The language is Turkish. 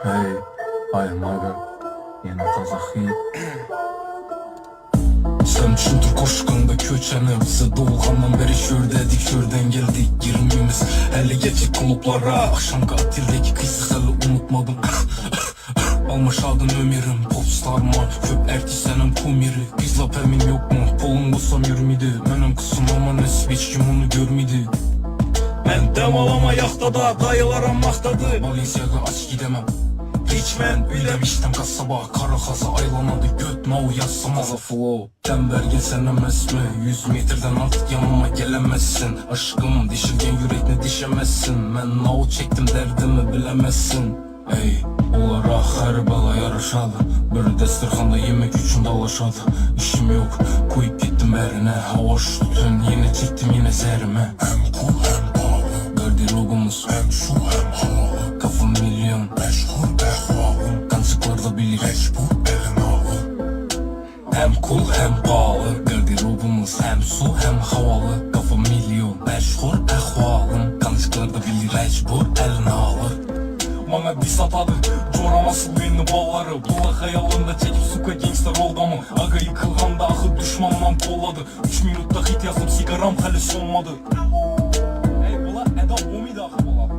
Hey, I'm Aga, yeni Kazakhi. Sen düşündür koşkanda köçeni. Bize doğulgandan beri şördedik, şörden geldik. Girmemiz hele geçik klublara. Akşam katildeki kıysı hali unutmadım. Almışadın ömerim, popstarman. Köp ertisenem kumiri. Bizlap emin yok mu? Polum bulsam yürümidi. Benim kısım ama nesip hiç kim onu görmedi. Ben demalama yaxtada, dayılaram maxtadı. Balenciaga aç gidemem. Hiç ben ülemiştim kasaba. Kara kasa aylanadı göt mau yazsam aza flow. Tembelgin sen emez mi? 100 metreden artık yanıma gelemezsin. Aşkım dişilgen yürekne dişemezsin. Ben nau çektim derdimi bilemezsin. Ey olara her bala yarışadı. Bir destirxanda yemek üçün dalaşadı. İşim yok koyup gittim erine. Hava şutun yine çektim yine zerime. Hem cool hem pahalı. Garderobumuz hem şu hem havalı. Kafam milyon meşhur ehvalım. Kancıklarda bilir mecbur elin alı. Hem cool hem pahalı. Garderobumuz hem su hem havalı. Kafam milyon meşhur ehvalım. Kancıklarda bilir mecbur elin alı. Bana dis atadı, coraması beni balları. Bula hayalında çekip suka gangster oldu mu? Aga yıkılganda ahı düşmanlam kolladı. 3 minutta hit yazdım sigaram hali sonmadı. Ey bula Eda Bomi de ahı bula.